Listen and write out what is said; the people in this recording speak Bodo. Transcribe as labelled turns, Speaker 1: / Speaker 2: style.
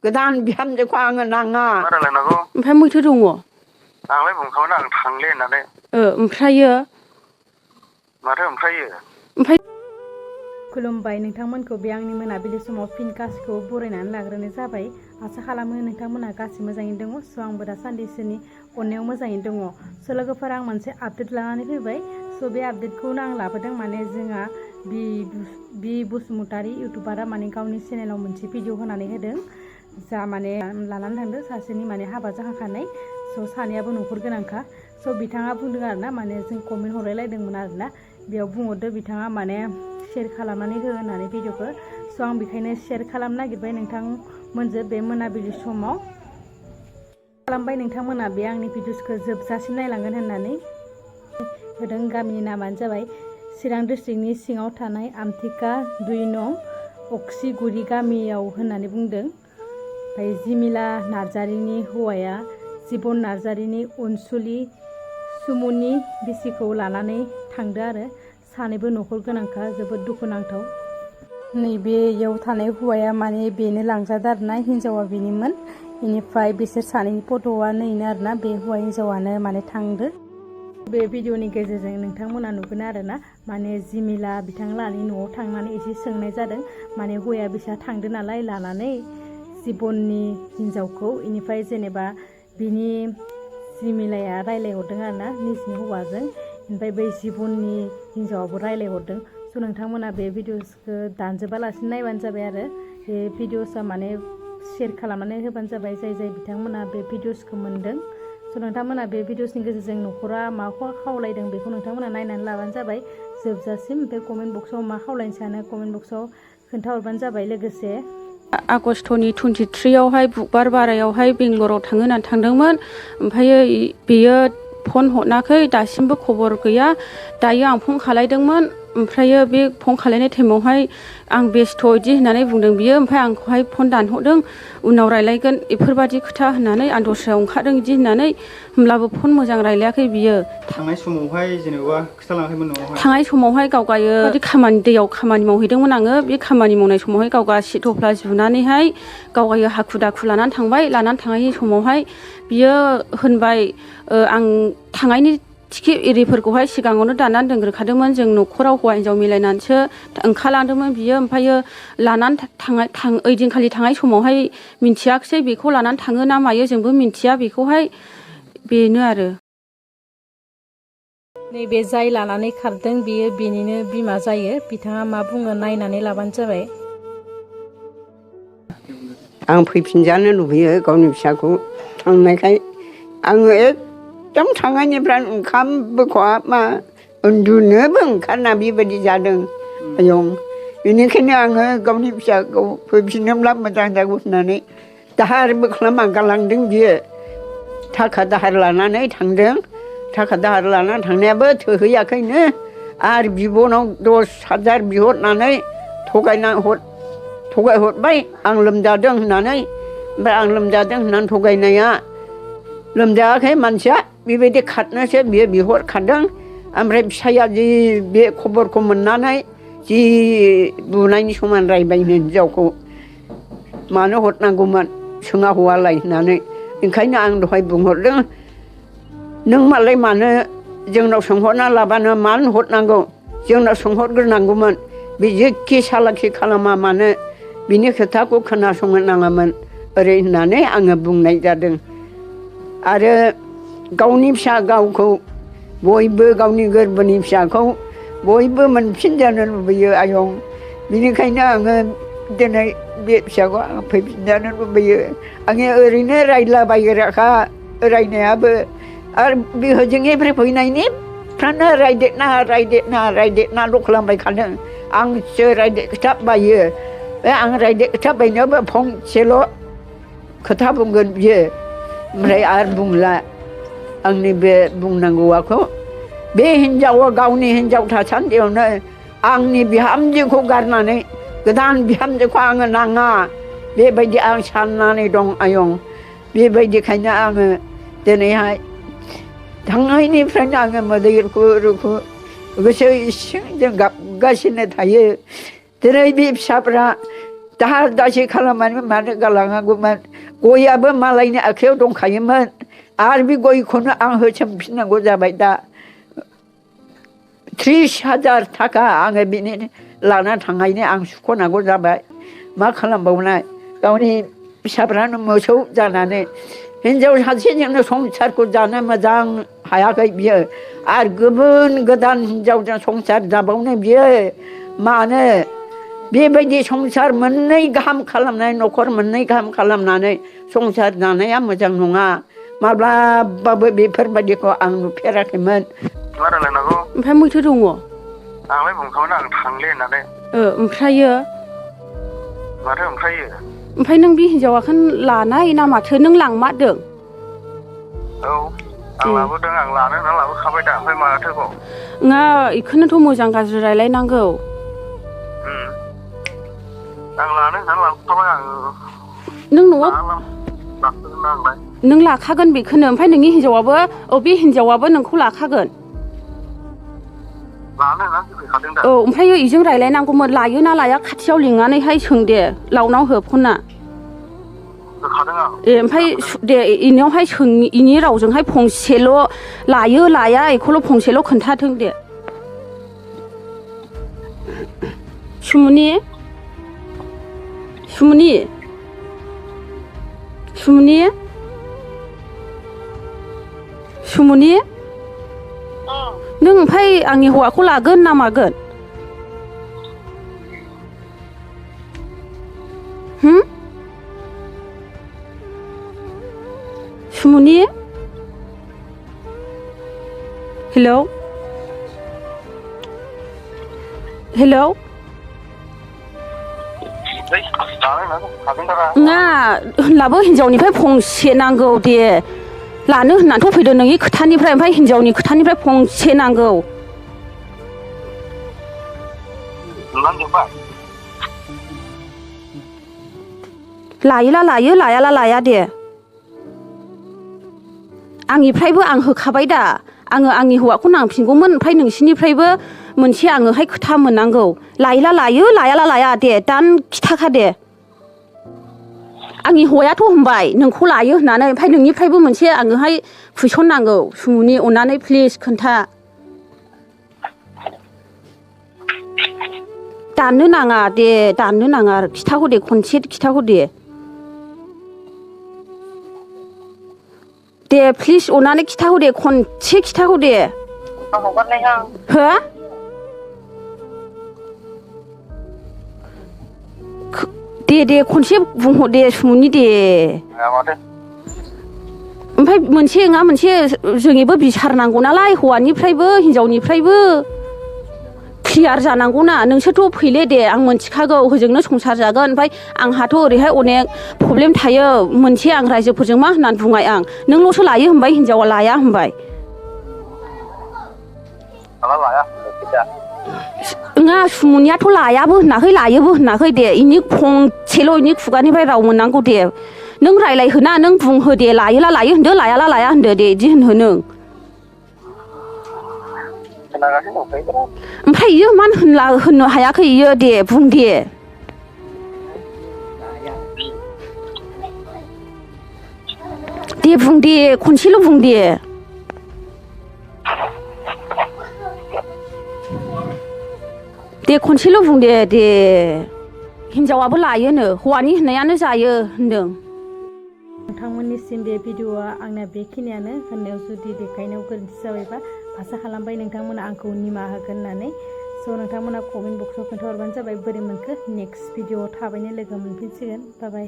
Speaker 1: गोदान बिहामजोखौ आङो नाङा
Speaker 2: मा रायलायनांगौ
Speaker 3: ओमफ्राय मैथो दङ
Speaker 2: आंलाय बुंखाबाय आं थांले होननानै
Speaker 3: ओमफ्रायो
Speaker 2: माथो ओमफ्रायो
Speaker 3: ओमफ्राय
Speaker 4: खुलुमबाय नोंथांमोनखौ बे आंनि मोनाबिलि समाव फिन गासिखौबो बरायनानै लाग्रोनाय जाबाय आसा खालामो नोंथांमोनहा गासै मोजाङैनो दङ स' आंबो दासान्दि इसोरनि अननायाव मोजाङैनो दङ स' लोगोफोर आं मोनसे आपडेट लानानै फैबाय स' बे आपडेटखौनो आं लाबोदों माने जोंहा बि बसुमतारी इउटुबारा माने गावनि चेनेलाव मोनसे भिडिअ होनानै होदों जा माने लानानै थांदों सासेनि माने हाबा जाखांखानाय स' सानैयाबो न'खर गोनांखा स' बिथाङा बुंदों आरोना माने जों कमेन्ट हरलायलायदोंमोन आरोना बेयाव बुंहरदो बिथाङा माने शेयार खालामनानै हो होननानै भिडिअखौ स' आं बेखायनो शेयार खालामनो नागिरबाय नोंथांमोनजों बे मोनाबिलि समाव खालामबाय नोंथांमोना बे आंनि भिडिअसखौ जोबजासिम नायलांगोन होननानै होदों गामिनि नामानो जाबाय चिरां डिस्ट्रिक्टनि सिङाव थानाय आमथिका 2 नं अक्सिगुरि गामियाव होननानै बुंदों ओमफ्राय जिमिला नार्जारिनि हौवाया जिबन नार्जारिनि अनसुलि सुमुनि बिसिखौ लानानै थांदो आरो सानैबो न'खर गोनांखा जोबोद दुखुनांथाव नैबेयाव थानाय हौवाया माने बेनो लांजादों आरोना हिन्जावा बेनिमोन बेनिफ्राय बिसोर सानैनि फट'आ नैनो आरोना बे हौवा हिन्जावानो माने थांदो बे भिडिअनि गेजेरजों नोंथांमोना नुगोन आरोना माने जिमिला बिथांलानि न'आव थांनानै एसे सोंनाय जादों माने हौवाया बिसा थांदो नालाय लानानै जिबननि हिन्जावखौ बेनिफ्राय जेनेबा बिनि जिमिलाया रायलायहरदों आरोना निजनि हौवाजों ओमफ्राय बै जिबननि हिन्जावाबो रायलायहरदों स' नोंथांमोना बे भिडिअसखौ दानजोबालासिनो नायबानो जाबाय आरो बे भिडिअसआ माने शेयार खालामनानै होबानो जाबाय जाय बिथांमोना बे भिडिअसखौ मोन्दों स' नोंथांमोना बे भिडिअसनि गेजेरजों न'खरा माखौ खावलायदों बेखौ नोंथांमोना नायनानै लाबानो जाबाय जोबजासिम ओमफ्राय कमेन्ट बक्सआव मा खावलायनो सानो कमेन्ट बक्सआव खोन्थाहरबानो जाबाय लोगोसे
Speaker 3: आगस्टनि 23आवहाय बुधबार बारायावहाय बेंगलराव थाङो होननानै थांदोंमोन ओमफ्रायो बेयो फन हरनाखै दासिमबो खबर गैया दायो आं फन खालायदोंमोन ओमफ्रायो बे फन खालायनाय टाइमावहाय आं बेस्थ' इदि होननानै बुंदों बियो ओमफ्राय आंखौहाय फन दानहरदों उनाव रायलायगोन बेफोरबायदि खोथा होननानै आं दस्रायाव ओंखारदों इदि होननानै होमब्लाबो फन मोजां रायलायाखै बियो
Speaker 5: थांनाय समावहाय जेनेबा खिथालाङाखैमोन न'आवहाय
Speaker 3: थांनाय समावहाय गावगायो खामानि दैयाव खामानि मावहैदोंमोन आङो बे खामानि मावनाय समावहाय गावगा सिथ'फ्ला जुनानैहाय गावगायो हाखु दाखु लानानै थांबाय लानानै थांनायनि समावहाय बियो होनबाय आं थांनायनि टिकेट एरिफोरखौहाय सिगाङावनो दाननानै दोनग्रोखादोंमोन जों न'खराव हौवा हिन्जाव मिलायनानैसो ओंखारलांदोंमोन बियो ओमफ्रायो लानानै ओइदिनखालि थांनाय समावहाय मिन्थियाखिसै बेखौ लानानै थाङो ना मायो जोंबो मिन्थिया बेखौहाय बेनो आरो
Speaker 4: नैबे जाय लानानै खारदों बेयो बेनिनो बिमा जायो बिथाङा मा बुङो नायनानै लाबानो जाबाय
Speaker 1: आं फैफिनजानो लुबैयो गावनि फिसाखौ थांनायखाय आङो एकदम थांनायनिफ्राय ओंखामबो खहाबा उन्दुनोबो ओंखारना बेबायदि जादों आयं बेनिखायनो आङो गावनि फिसाखौ फैफिनोब्ला मोजां जागौ होननानै दाहारबो खालामना गालांदों बियो थाखा दाहार लानानै थांदों थाखा दाहार लानानै थांनायाबो थोहैयाखैनो आरो बिबनाव 10,000 बिहरनानै थगायहरबाय आं लोमजादों होननानै ओमफ्राय आं लोमजादों होननानै थगायनाया लोमजायाखै मानसिया बेबायदि खारनोसो बियो बिहरखादों ओमफ्राय फिसाया जि बे खबरखौ मोननानै जि बुनायनि समान रायबायनो हिन्जावखौ मानो हरनांगौमोन सोङा हौवालाय होननानै ओंखायनो आं दहाय बुंहरदों नों मालाय मानो जोंनाव सोंहरना लाबानो मानो हरनांगौ जोंनाव सोंहरग्रोनांगौमोन बे जेखि सालाखि खालामा मानो बिनि खोथाखौ खोनासंनो नाङामोन ओरै होननानै आङो बुंनाय जादों आरो गावनि फिसा गावखौ बयबो गावनि गोरबोनि फिसाखौ बयबो मोनफिनजानो लुबैयो आयं बिनिखायनो आङो दिनै बे फिसाखौ आं फैफिनजानो लुबैयो आङो ओरैनो रायलाबायग्राखा रायनायाबो आरो बे हजोंनिफ्राय फैनायनिफ्रायनो रायदेरनाल' खालामबायखादों आंसो रायदेर खोथा बायो बे आं रायदेर खोथा बायनायावबो फंसेल' खोथा बुंगोन बियो ओमफ्राय आरो बुंला आंनि बे बुंनांगौखौ बे हिन्जावा गावनि हिन्जाव थासान्दियावनो आंनि बिहामजोखौ गारनानै गोदान बिहामजोखौ आङो नाङा बेबायदि आं साननानै दं आयं बेबायदिखायनो आङो दिनैहाय थांनायनिफ्रायनो आङो मोदै रुखु गोसो इसिंजों गाबगासिनो थायो दिनै बे फिसाफ्रा दाहार दासि खालामनानै मानो गालाङागौमोन गयाबो मालायनि आखायाव दंखायोमोन आरो बे गयखौनो आं होसोमफिननांगौ जाबाय दा 30,000 थाखा आङो बिनि लाना थांनायनि आं सुख'नांगौ जाबाय मा खालामबावनाय गावनि फिसाफ्रानो मोसौ जानानै हिनजाव सासेजोंनो संसारखौ जानो मोजां हायाखै बियो आरो गुबुन गोदान हिनजावजों संसार जाबावनो बियो मानो बेबायदि संसार मोननै गाहाम खालामनाय न'खर मोननै गाहाम खालामनानै संसार जानाया मोजां नङा माब्लाबाबो बेफोरबायदिखौ आं नुफेराखैमोन
Speaker 2: मा रायलायनांगौ
Speaker 3: ओमफ्राय मैथो दङ
Speaker 2: आंलाय बुंखामोन आं थांले होननानै
Speaker 3: ओमफ्रायो
Speaker 2: माथो ओमफ्रायो
Speaker 3: ओमफ्राय नों बे हिनजावाखौ लानाय ना माथो नों लांमारदों
Speaker 2: औ आं लाबोदों आं लानो होनना लाबोखाबाय दा ओमफ्राय माथोबाव
Speaker 3: नङा बेखौनोथ' मोजां गाज्रि रायलायनांगौ
Speaker 2: आं लानो होननानै लाबोखाबाय आं
Speaker 3: नों न'आव
Speaker 2: लाखोगोन आंलाय
Speaker 3: नों लाखागोन बेखौनो ओमफ्राय नोंनि हिनजावाबो बे हिनजावाबो नोंखौ लाखागोन
Speaker 2: लानो होननानै फैखादों दा
Speaker 3: ओमफ्राय बेजों रायलायनांगौमोन लायो ना लाया खाथियाव लिंनानैहाय सों दे लावनाव हो फना
Speaker 2: होखादों आं
Speaker 3: ओमफ्राय दे इनियावहाय सों इनि रावजोंहाय फंसेल' लायो लाया बेखौल' फंसेल' खोन्थाथों दे सुमुनि सुमुनि सुमुनि सुमुनि नों ओमफ्राय आंनि हौवाखौ लागोन ना मागोन सुमुनि हेलौ हेलौ नङा होनलाबो हिनजावनिफ्राय फंसे नांगौ दे लानो होननानैथ' फैदों नोंनि खोथानिफ्राय ओमफ्राय हिनजावनि खोथानिफ्राय फंसे नांगौ लायोला लायो लायाला लाया दे आंनिफ्रायबो आं होखाबाय दा आङो आंनि हौवाखौ नांफिनगौमोन ओमफ्राय नोंसिनिफ्रायबो मोनसे आङोहाय खोथा मोननांगौ लायोला लायो लायाला लाया दे दान खिथाखा दे आंनि हौवायाथ' होनबाय नोंखौ लायो होननानै ओमफ्राय नोंनिफ्रायबो मोनसे आङोहाय कुइसन नांगौ सुमुनि अननानै प्लिज खोन्था दाननो नाङा दे दाननो नाङा खिथाहर दे खनसे खिथाहर दे दे प्लिज अननानै खिथाहर दे खनसे खिथाहर दे हो दे खनसे बुंहर दे सुमुनि दे ओमफ्राय मोनसे नङा मोनसे जोंनिबो बिसारनांगौ नालाय हौवानिफ्रायबो हिनजावनिफ्रायबो क्लियार जानांगौ ना नोंसोरथ' फैले दे आं मोनथिखागौ होजोंनो संसार जागोन ओमफ्राय आंहाथ' ओरैहाय अनेक प्रब्लेम थायो मोनसे आं रायजोफोरजों मा होननानै बुंबाय आं नोंल'सो लायो होनबाय हिनजावा लाया होनबाय नङा सुमुनियाथ' लायाबो होनाखै लायोबो होनाखै दे इनि फंसेल' इनि खुगानिफ्राय राव मोननांगौ दे नों रायलायहोना नों बुंहो दे लायोला लायो होनदो लायाला लाया होनदो दे बिदि होनहो नों ओमफ्राय इयो मानो होननो हायाखै इयो दे बुं दे दे बुं दे खनसेल' बुं दे दे खनसेल' बुं दे हिनजावाबो लायोनो हौवानि होननायानो जायो होनदों
Speaker 4: नोंथांमोननिसिम बे भिडिअआ आंना बेखिनियानो होननायाव जुदि देखायनायाव गोरोन्थि जाबायबा आसा खालामबाय नोंथांमोना आंखौ निमाहा होगोन होननानै स' नोंथांमोना कमेन्ट बक्सआव खोन्थाहरबानो जाबाय बोरै मोनखो नेक्स्ट भिडिअआव थाबैनो लोगो मोनफिनसिगोन बाय बाय